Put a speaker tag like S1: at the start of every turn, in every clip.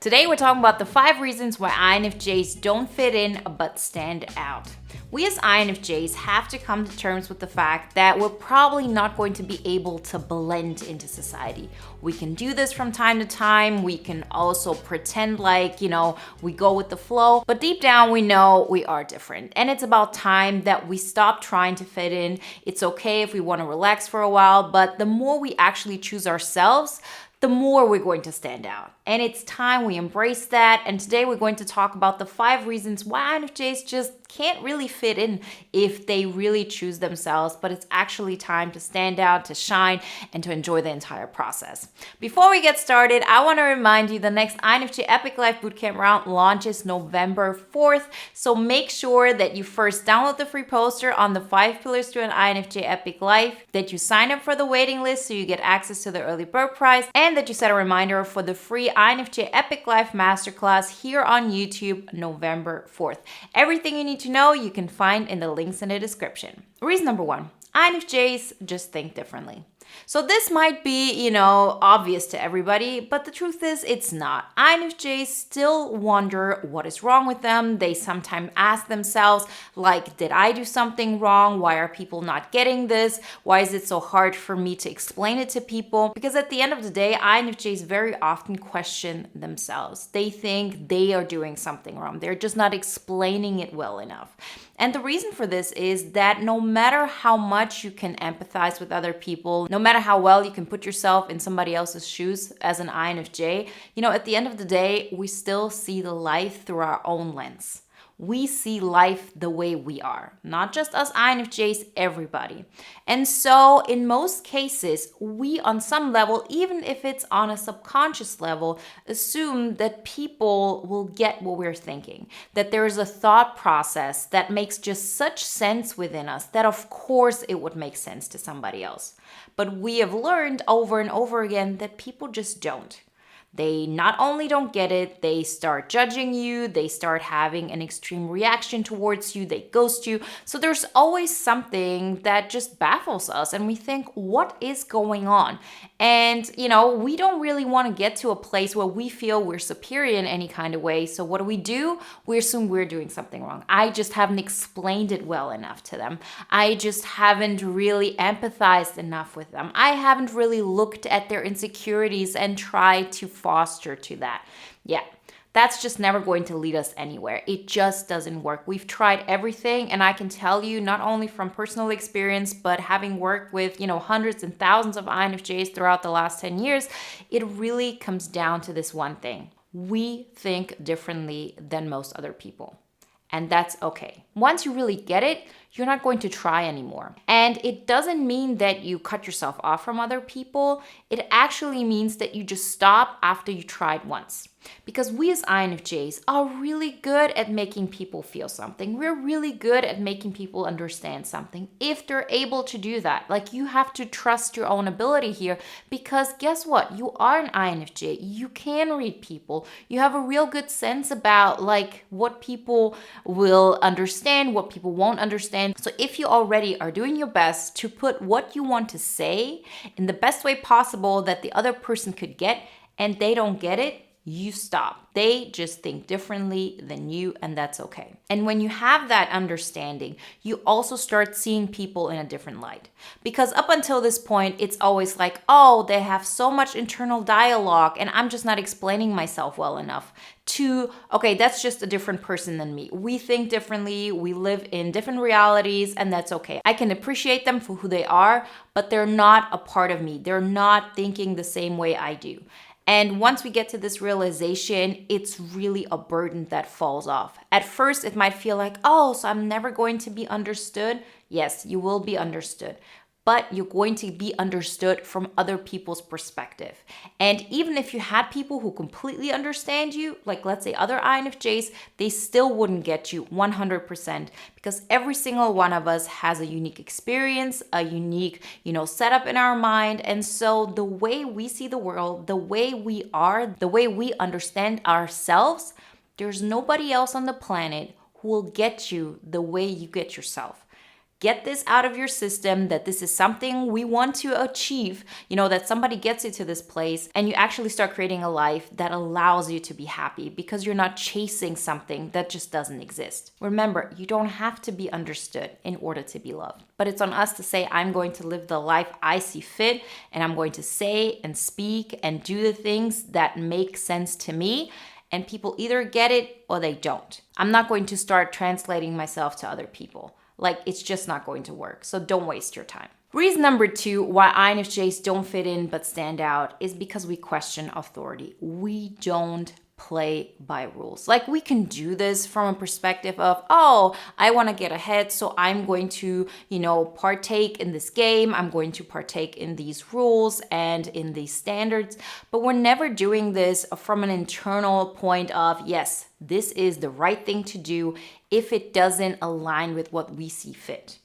S1: Today we're talking about the 5 reasons why INFJs don't fit in but stand out. We as INFJs have to come to terms with the fact that we're probably not going to be able to blend into society. We can do this from time to time. We can also pretend like, we go with the flow. But deep down, we know we are different. And it's about time that we stop trying to fit in. It's okay if we want to relax for a while, but the more we actually choose ourselves, the more we're going to stand out. And it's time we embrace that. And today we're going to talk about the 5 reasons why INFJs just can't really fit in if they really choose themselves, but it's actually time to stand out, to shine, and to enjoy the entire process. Before we get started, I want to remind you the next INFJ Epic Life Bootcamp round launches November 4th. So make sure that you first download the free poster on the 5 pillars to an INFJ Epic Life, that you sign up for the waiting list so you get access to the early bird prize, and that you set a reminder for the free INFJ Epic Life Masterclass here on YouTube November 4th. Everything you need to know you can find in the links in the description. Reason number 1, INFJs just think differently. So this might be, obvious to everybody, but the truth is it's not. INFJs still wonder what is wrong with them. They sometimes ask themselves, like, did I do something wrong? Why are people not getting this? Why is it so hard for me to explain it to people? Because at the end of the day, INFJs very often question themselves. They think they are doing something wrong. They're just not explaining it well enough. And the reason for this is that no matter how much you can empathize with other people, no matter how well you can put yourself in somebody else's shoes as an INFJ, at the end of the day, we still see the life through our own lens. We see life the way we are, not just us INFJs, everybody. And so in most cases, we on some level, even if it's on a subconscious level, assume that people will get what we're thinking, that there is a thought process that makes just such sense within us that of course it would make sense to somebody else. But we have learned over and over again that people just don't. They not only don't get it, they start judging you, they start having an extreme reaction towards you, they ghost you. So there's always something that just baffles us and we think, what is going on? And, we don't really want to get to a place where we feel we're superior in any kind of way. So what do? We assume we're doing something wrong. I just haven't explained it well enough to them. I just haven't really empathized enough with them. I haven't really looked at their insecurities and tried to foster to that. Yeah, that's just never going to lead us anywhere. It just doesn't work. We've tried everything, and I can tell you, not only from personal experience, but having worked with, hundreds and thousands of INFJs throughout the last 10 years, it really comes down to this one thing. We think differently than most other people. And that's okay. Once you really get it, you're not going to try anymore. And it doesn't mean that you cut yourself off from other people. It actually means that you just stop after you tried once. Because we as INFJs are really good at making people feel something. We're really good at making people understand something if they're able to do that. Like, you have to trust your own ability here, because guess what? You are an INFJ. You can read people. You have a real good sense about what people will understand, what people won't understand. So if you already are doing your best to put what you want to say in the best way possible that the other person could get, and they don't get it, you stop. They just think differently than you, and that's okay. And when you have that understanding, you also start seeing people in a different light. Because up until this point, it's always like, oh, they have so much internal dialogue and I'm just not explaining myself well enough. To, okay, that's just a different person than me. We think differently, we live in different realities, and that's okay. I can appreciate them for who they are, but they're not a part of me. They're not thinking the same way I do. And once we get to this realization, it's really a burden that falls off. At first, it might feel like, oh, so I'm never going to be understood. Yes, you will be understood. But you're going to be understood from other people's perspective. And even if you had people who completely understand you, like let's say other INFJs, they still wouldn't get you 100%, because every single one of us has a unique experience, a unique, setup in our mind. And so the way we see the world, the way we are, the way we understand ourselves, there's nobody else on the planet who will get you the way you get yourself. get this out of your system, that this is something we want to achieve, that somebody gets you to this place, and you actually start creating a life that allows you to be happy because you're not chasing something that just doesn't exist. Remember, you don't have to be understood in order to be loved, but it's on us to say, I'm going to live the life I see fit, and I'm going to say and speak and do the things that make sense to me. And people either get it or they don't. I'm not going to start translating myself to other people. It's just not going to work. So don't waste your time. Reason number 2 why INFJs don't fit in but stand out is because we question authority. We don't play by rules. We can do this from a perspective of, I want to get ahead, so I'm going to, partake in this game. I'm going to partake in these rules and in these standards. But we're never doing this from an internal point of, yes, this is the right thing to do if it doesn't align with what we see fit.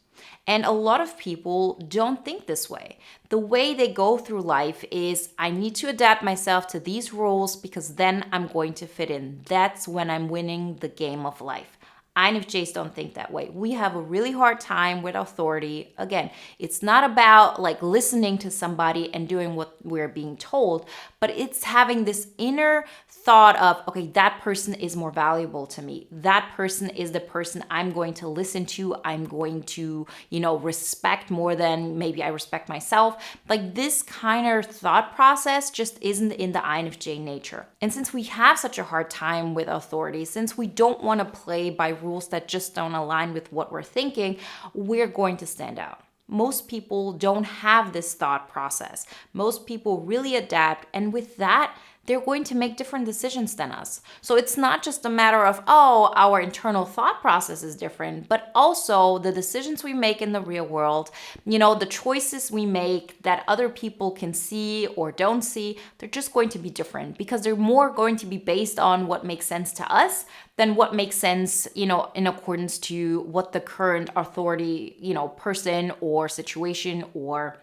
S1: And a lot of people don't think this way. The way they go through life is, I need to adapt myself to these rules because then I'm going to fit in. That's when I'm winning the game of life. INFJs don't think that way. We have a really hard time with authority. Again, it's not about listening to somebody and doing what we're being told, but it's having this inner thought of, okay, that person is more valuable to me. That person is the person I'm going to listen to. I'm going to, respect more than maybe I respect myself. This kind of thought process just isn't in the INFJ nature. And since we have such a hard time with authority, since we don't want to play by rules that just don't align with what we're thinking, we're going to stand out. Most people don't have this thought process. Most people really adapt, and with that, they're going to make different decisions than us. So it's not just a matter of, our internal thought process is different, but also the decisions we make in the real world, the choices we make that other people can see or don't see, they're just going to be different because they're more going to be based on what makes sense to us than what makes sense, in accordance to what the current authority, person or situation or,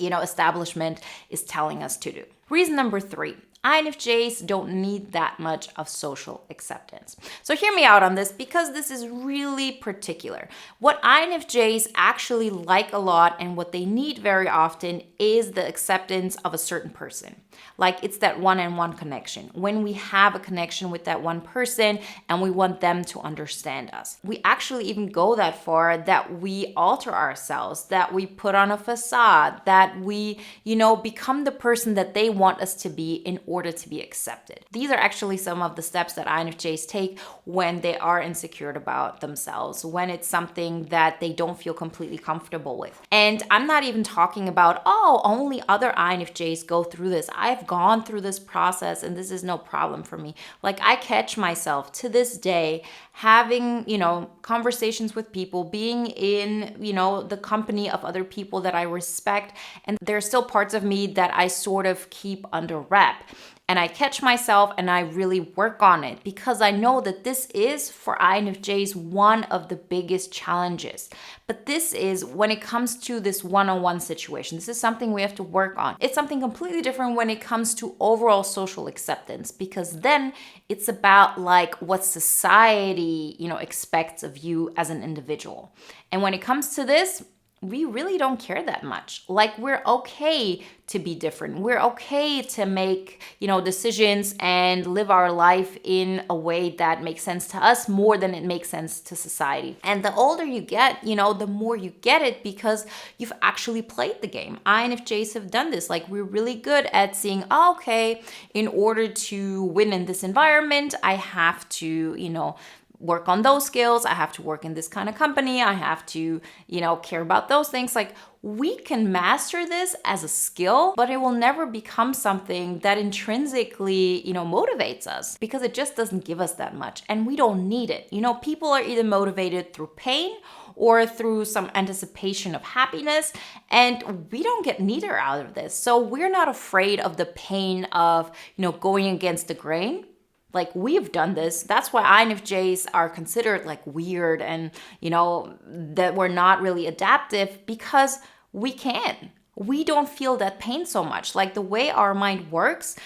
S1: establishment is telling us to do. Reason number 3. INFJs don't need that much of social acceptance. So hear me out on this because this is really particular. What INFJs actually like a lot and what they need very often is the acceptance of a certain person. It's that one-on-one connection. When we have a connection with that one person and we want them to understand us. We actually even go that far that we alter ourselves, that we put on a facade, that we, become the person that they want us to be in order to be accepted. These are actually some of the steps that INFJs take when they are insecure about themselves, when it's something that they don't feel completely comfortable with. And I'm not even talking about, only other INFJs go through this. I've gone through this process and this is no problem for me. I catch myself to this day having, conversations with people, being in, the company of other people that I respect. And there are still parts of me that I sort of keep under wrap. And I catch myself and I really work on it because I know that this is, for INFJs, one of the biggest challenges. But this is when it comes to this one-on-one situation. This is something we have to work on. It's something completely different when it comes to overall social acceptance because then it's about what society, expects of you as an individual. And when it comes to this, we really don't care that much. We're okay to be different. We're okay to make, decisions and live our life in a way that makes sense to us more than it makes sense to society. And the older you get, the more you get it because you've actually played the game. INFJs have done this. We're really good at seeing, okay, in order to win in this environment, I have to, work on those skills. I have to work in this kind of company. I have to, care about those things. We can master this as a skill, but it will never become something that intrinsically, motivates us because it just doesn't give us that much and we don't need it. People are either motivated through pain or through some anticipation of happiness, and we don't get neither out of this. So we're not afraid of the pain of, going against the grain. We've done this. That's why INFJs are considered weird and, that we're not really adaptive because we can. We don't feel that pain so much. The way our mind works,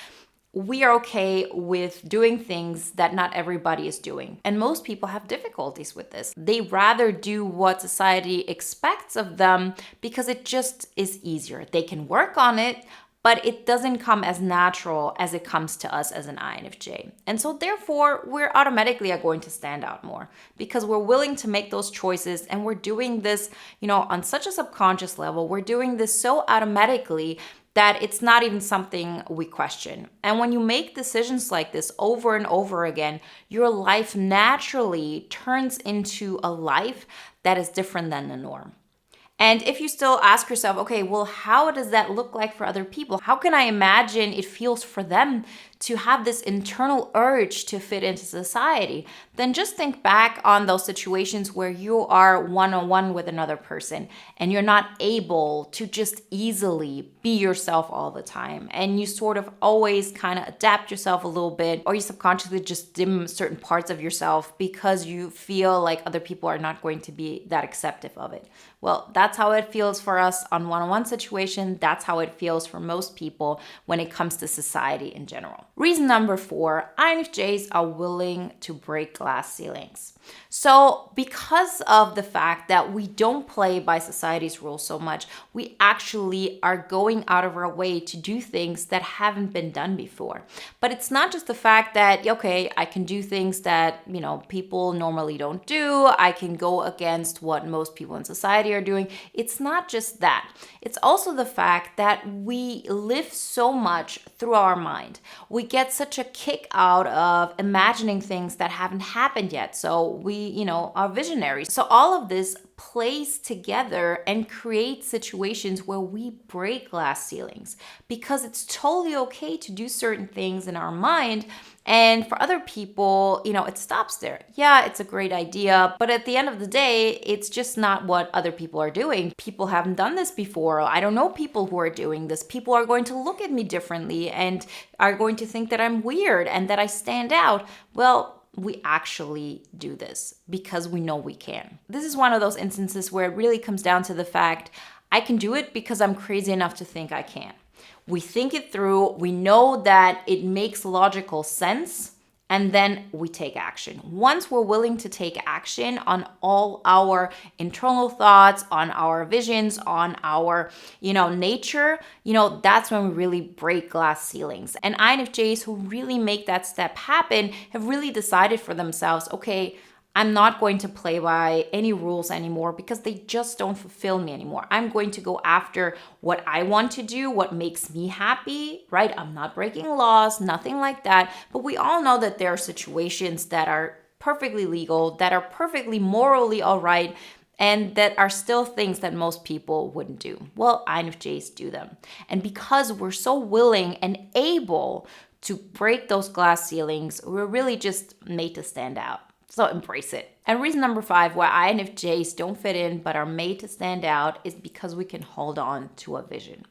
S1: We are okay with doing things that not everybody is doing. And most people have difficulties with this. They rather do what society expects of them because it just is easier. They can work on it, but it doesn't come as natural as it comes to us as an INFJ. And so therefore, we're automatically are going to stand out more because we're willing to make those choices, and we're doing this, on such a subconscious level. We're doing this so automatically that it's not even something we question. And when you make decisions like this over and over again, your life naturally turns into a life that is different than the norm. And if you still ask yourself, okay, well, how does that look like for other people? How can I imagine it feels for them to have this internal urge to fit into society? Then just think back on those situations where you are one-on-one with another person and you're not able to just easily be yourself all the time. And you sort of always kind of adapt yourself a little bit, or you subconsciously just dim certain parts of yourself because you feel like other people are not going to be that accepting of it. Well, that's how it feels for us on one-on-one situation. That's how it feels for most people when it comes to society in general. Reason number 4, INFJs are willing to break glass ceilings. So because of the fact that we don't play by society's rules so much, we actually are going out of our way to do things that haven't been done before. But it's not just the fact that, okay, I can do things that, people normally don't do. I can go against what most people in society are doing. It's not just that. It's also the fact that we live so much through our mind. We get such a kick out of imagining things that haven't happened yet. So we, are visionaries. So all of this plays together and creates situations where we break glass ceilings because it's totally okay to do certain things in our mind. And for other people, it stops there. Yeah, it's a great idea, but at the end of the day, it's just not what other people are doing. People haven't done this before. I don't know people who are doing this. People are going to look at me differently and are going to think that I'm weird and that I stand out. Well, we actually do this because we know we can. This is one of those instances where it really comes down to the fact I can do it because I'm crazy enough to think I can. We think it through, we know that it makes logical sense, and then we take action. Once we're willing to take action on all our internal thoughts, on our visions, on our, nature, that's when we really break glass ceilings. And INFJs who really make that step happen have really decided for themselves, okay, I'm not going to play by any rules anymore because they just don't fulfill me anymore. I'm going to go after what I want to do, what makes me happy, right? I'm not breaking laws, nothing like that. But we all know that there are situations that are perfectly legal, that are perfectly morally all right, and that are still things that most people wouldn't do. Well, INFJs do them. And because we're so willing and able to break those glass ceilings, we're really just made to stand out. So embrace it. And reason number 5 why INFJs don't fit in but are made to stand out is because we can hold on to a vision.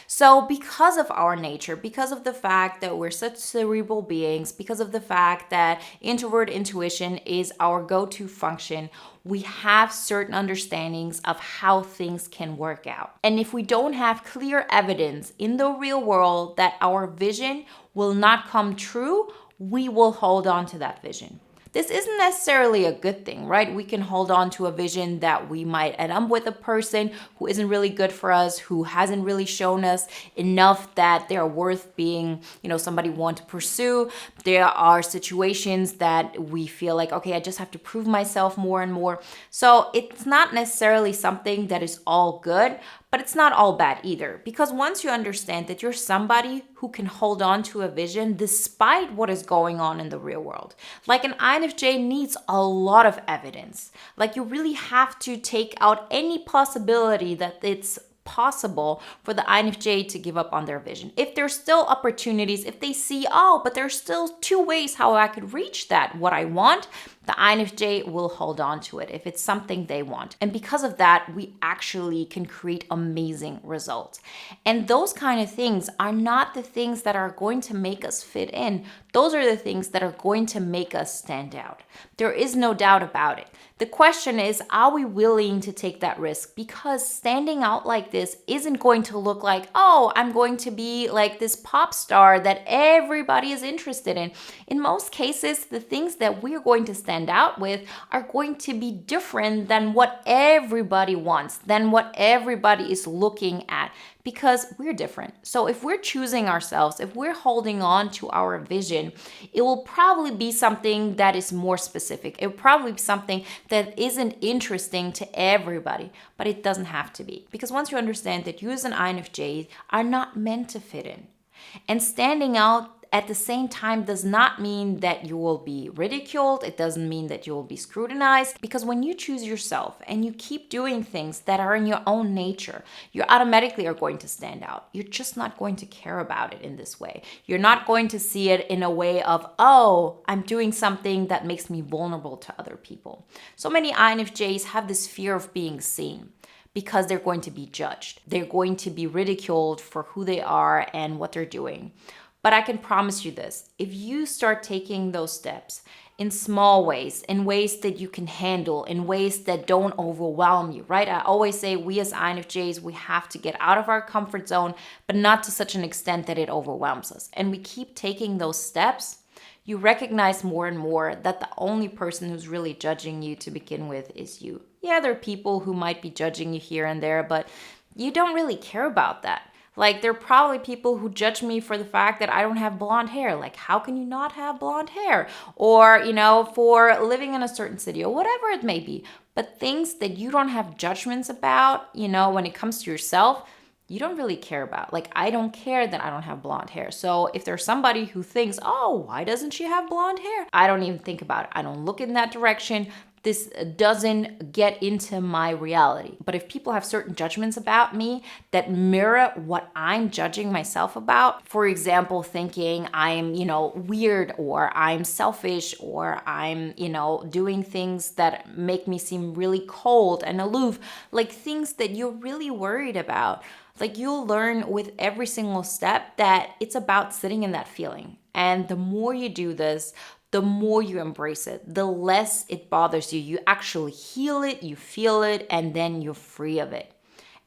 S1: So because of our nature, because of the fact that we're such cerebral beings, because of the fact that introvert intuition is our go-to function, we have certain understandings of how things can work out. And if we don't have clear evidence in the real world that our vision will not come true, we will hold on to that vision. This isn't necessarily a good thing, right? We can hold on to a vision that we might end up with a person who isn't really good for us, who hasn't really shown us enough that they're worth being, somebody we want to pursue. There are situations that we feel like, okay, I just have to prove myself more and more. So it's not necessarily something that is all good, but it's not all bad either, because once you understand that you're somebody who can hold on to a vision despite what is going on in the real world. Like an INFJ needs a lot of evidence. Like you really have to take out any possibility that it's possible for the INFJ to give up on their vision. If there's still opportunities, if they see, but there's still 2 ways how I could reach that, what I want, the INFJ will hold on to it if it's something they want. And because of that, we actually can create amazing results. And those kind of things are not the things that are going to make us fit in. Those are the things that are going to make us stand out. There is no doubt about it. The question is, are we willing to take that risk? Because standing out like this isn't going to look like, oh, I'm going to be like this pop star that everybody is interested in. In most cases, the things that we're going to stand out with are going to be different than what everybody wants, than what everybody is looking at, because we're different. So if we're choosing ourselves, if we're holding on to our vision, it will probably be something that is more specific. It will probably be something that isn't interesting to everybody, but it doesn't have to be. Because once you understand that you as an INFJ are not meant to fit in, and standing out at the same time does not mean that you will be ridiculed. It doesn't mean that you will be scrutinized, because when you choose yourself and you keep doing things that are in your own nature, you automatically are going to stand out. You're just not going to care about it in this way. You're not going to see it in a way of, oh, I'm doing something that makes me vulnerable to other people. So many INFJs have this fear of being seen, because they're going to be judged. They're going to be ridiculed for who they are and what they're doing. But I can promise you this, if you start taking those steps in small ways, in ways that you can handle, in ways that don't overwhelm you, right? I always say we as INFJs, we have to get out of our comfort zone, but not to such an extent that it overwhelms us. And we keep taking those steps, you recognize more and more that the only person who's really judging you to begin with is you. Yeah, there are people who might be judging you here and there, but you don't really care about that. Like, there are probably people who judge me for the fact that I don't have blonde hair. Like, how can you not have blonde hair? Or, for living in a certain city or whatever it may be. But things that you don't have judgments about, when it comes to yourself, you don't really care about. Like, I don't care that I don't have blonde hair. So if there's somebody who thinks, oh, why doesn't she have blonde hair? I don't even think about it. I don't look in that direction. This doesn't get into my reality. But if people have certain judgments about me that mirror what I'm judging myself about, for example, thinking I'm, weird, or I'm selfish, or I'm, doing things that make me seem really cold and aloof, like things that you're really worried about, like you'll learn with every single step that it's about sitting in that feeling. And the more you do this, the more you embrace it, the less it bothers you. You actually heal it, you feel it, and then you're free of it.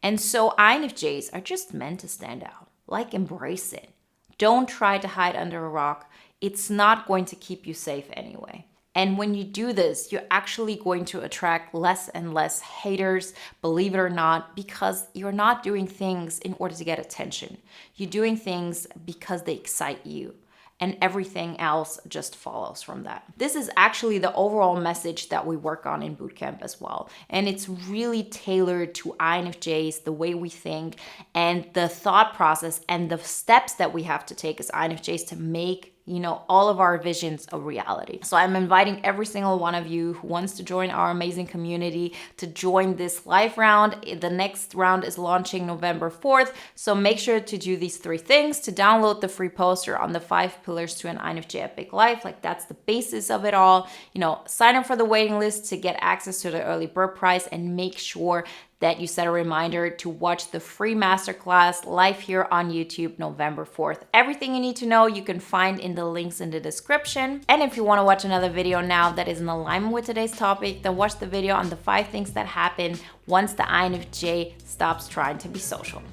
S1: And so INFJs are just meant to stand out. Like, embrace it. Don't try to hide under a rock. It's not going to keep you safe anyway. And when you do this, you're actually going to attract less and less haters, believe it or not, because you're not doing things in order to get attention. You're doing things because they excite you. And everything else just follows from that. This is actually the overall message that we work on in bootcamp as well. And it's really tailored to INFJs, the way we think, and the thought process and the steps that we have to take as INFJs to make all of our visions a reality. So I'm inviting every single one of you who wants to join our amazing community to join this live round. The next round is launching November 4th. So make sure to do these 3 things: to download the free poster on the 5 pillars to an INFJ epic life. Like, that's the basis of it all. Sign up for the waiting list to get access to the early bird price, and make sure that you set a reminder to watch the free masterclass live here on YouTube November 4th. Everything you need to know you can find in the links in the description. And if you want to watch another video now that is in alignment with today's topic, then watch the video on the 5 things that happen once the INFJ stops trying to be social.